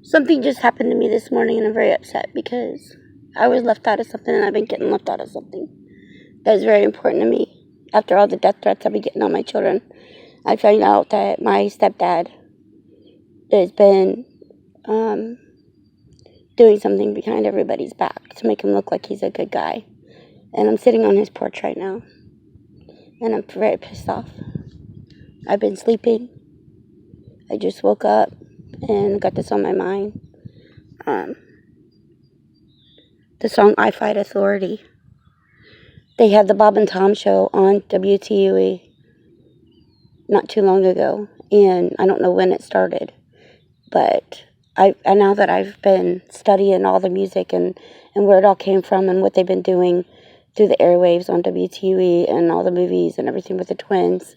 Something just happened to me this morning, and I'm very upset because I was left out of something, and I've been getting left out of something that is very important to me. After all the death threats I've been getting on my children, I found out that my stepdad has been doing something behind everybody's back to make him look like he's a good guy. And I'm sitting on his porch right now, and I'm very pissed off. I've been sleeping. I just woke up and got this on my mind. The song I Fight Authority. They had the Bob and Tom show on WTUE not too long ago, and I don't know when it started, but now that I've been studying all the music and where it all came from and what they've been doing through the airwaves on WTUE and all the movies and everything with the twins,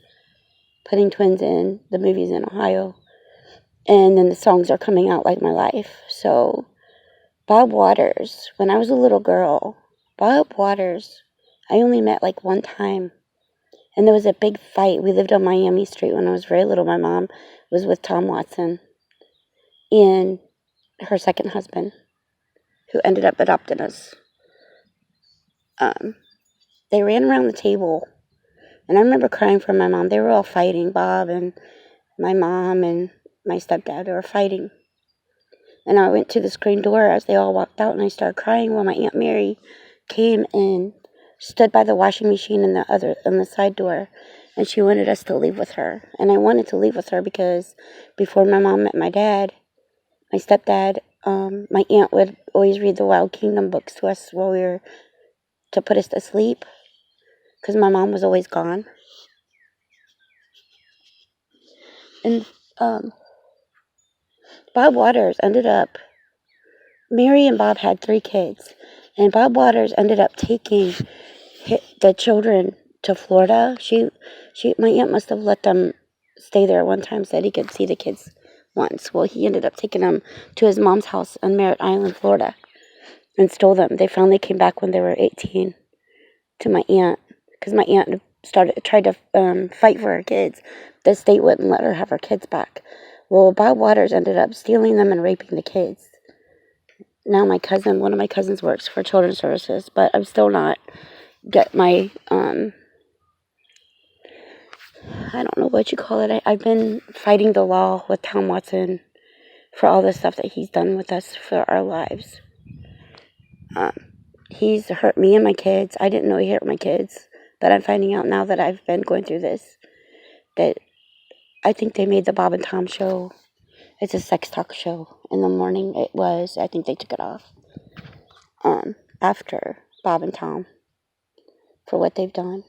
putting twins in the movies in Ohio, and then the songs are coming out like my life. So Bob Waters, when I was a little girl, Bob Waters, I only met like one time. And there was a big fight. We lived on Miami Street when I was very little. My mom was with Tom Watson and her second husband, who ended up adopting us. They ran around the table, and I remember crying for my mom. They were all fighting, Bob and my mom and my stepdad. They were fighting. And I went to the screen door as they all walked out, and I started crying while my Aunt Mary came and stood by the washing machine on the side door, and she wanted us to leave with her. And I wanted to leave with her because before my mom met my dad, my stepdad, my aunt would always read the Wild Kingdom books to us while we were to put us to sleep, because my mom was always gone. And Bob Waters ended up, Mary and Bob had 3 kids, and Bob Waters ended up taking the children to Florida. My aunt must have let them stay there one time, said he could see the kids once. Well, he ended up taking them to his mom's house on Merritt Island, Florida, and stole them. They finally came back when they were 18 to my aunt, because my aunt tried to fight for her kids. The state wouldn't let her have her kids back. Well, Bob Waters ended up stealing them and raping the kids. Now one of my cousins works for Children's Services, but I'm still not get my, I don't know what you call it. I've been fighting the law with Tom Watson for all the stuff that he's done with us for our lives. He's hurt me and my kids. I didn't know he hurt my kids, but I'm finding out now that I've been going through this, that I think they made the Bob and Tom show. It's a sex talk show. In the morning it was. I think they took it off after Bob and Tom for what they've done.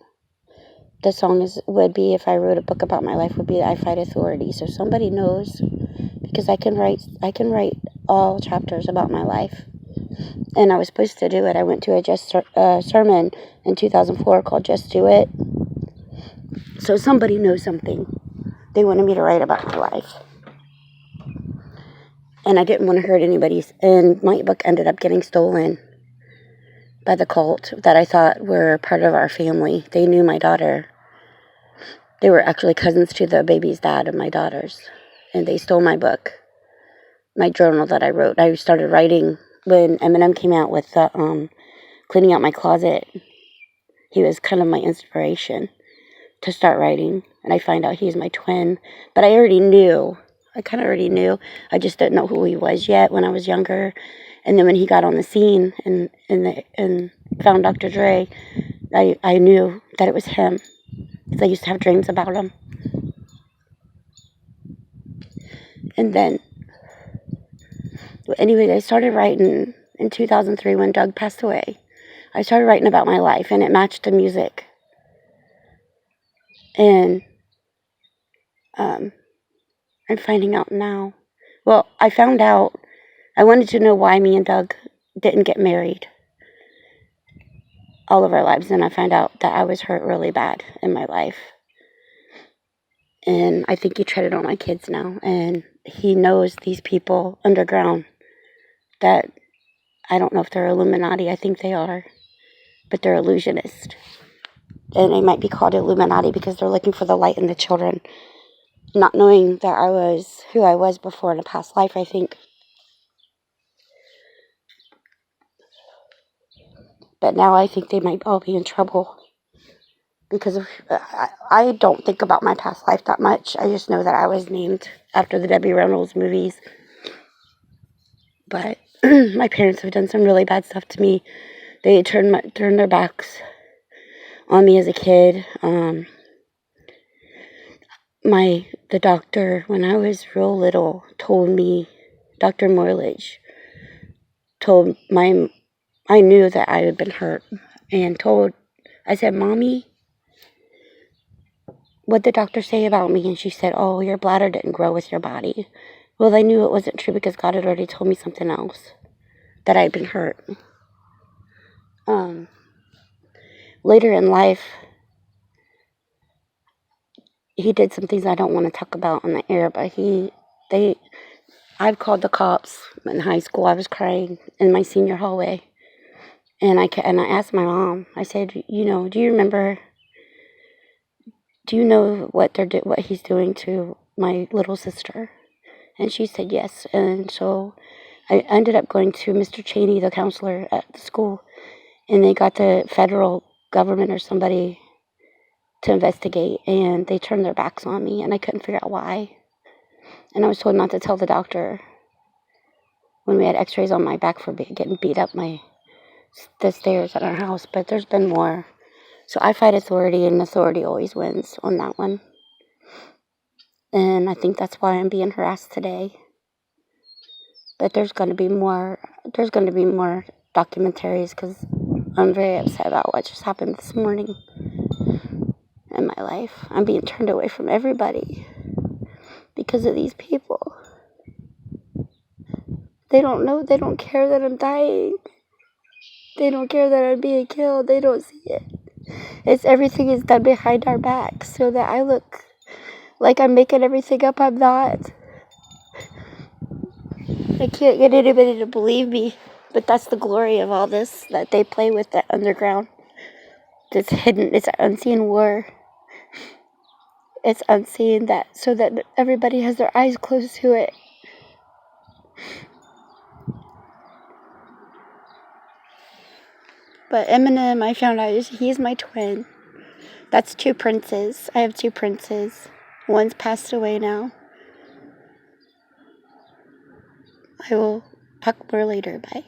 The song would be, if I wrote a book about my life, would be I Fight Authority. So somebody knows, because I can write all chapters about my life. And I was supposed to do it. I went to a sermon in 2004 called Just Do It. So somebody knows something. They wanted me to write about my life. And I didn't want to hurt anybody's. And my book ended up getting stolen by the cult that I thought were part of our family. They knew my daughter. They were actually cousins to the baby's dad of my daughters. And they stole my book, my journal that I wrote. I started writing when Eminem came out with Cleaning Out My Closet. He was kind of my inspiration to start writing. And I find out he's my twin. But I already knew. I kind of already knew. I just didn't know who he was yet when I was younger. And then when he got on the scene and found Dr. Dre, I knew that it was him. Because I used to have dreams about him. And then, anyway, I started writing in 2003 when Doug passed away. I started writing about my life, and it matched the music. And I'm finding out now. Well, I found out, I wanted to know why me and Doug didn't get married all of our lives, and I found out that I was hurt really bad in my life. And I think he treaded on my kids now, and he knows these people underground that I don't know if they're Illuminati. I think they are, but they're illusionists. And they might be called Illuminati because they're looking for the light in the children, not knowing that I was who I was before in a past life, I think. But now I think they might all be in trouble because of, I don't think about my past life that much. I just know that I was named after the Debbie Reynolds movies. But my parents have done some really bad stuff to me. They turned their backs on me as a kid. The doctor, when I was real little, told me, Dr. Morledge, I knew that I had been hurt, and I said, Mommy, what'd the doctor say about me? And she said, oh, your bladder didn't grow with your body. Well, I knew it wasn't true because God had already told me something else, that I'd been hurt. Later in life, he did some things I don't want to talk about on the air, but I've called the cops in high school. I was crying in my senior hallway, and I asked my mom. I said, do you remember? Do you know what he's doing to my little sister? And she said yes. And so I ended up going to Mr. Cheney, the counselor at the school, and they got the federal government or somebody to investigate, and they turned their backs on me, and I couldn't figure out why. And I was told not to tell the doctor when we had x-rays on my back for getting beat up the stairs at our house, but there's been more. So I fight authority, and authority always wins on that one. And I think that's why I'm being harassed today. But there's going to be more documentaries because I'm very upset about what just happened this morning in my life. I'm being turned away from everybody because of these people. They don't know, they don't care that I'm dying. They don't care that I'm being killed. They don't see it. Everything is done behind our backs so that I look like I'm making everything up. I'm not. I can't get anybody to believe me, but that's the glory of all this, that they play with the underground. It's hidden. It's an unseen war. It's unseen, so that everybody has their eyes closed to it. But Eminem, I found out he's my twin. That's two princes. I have two princes. One's passed away now. I will talk more later. Bye.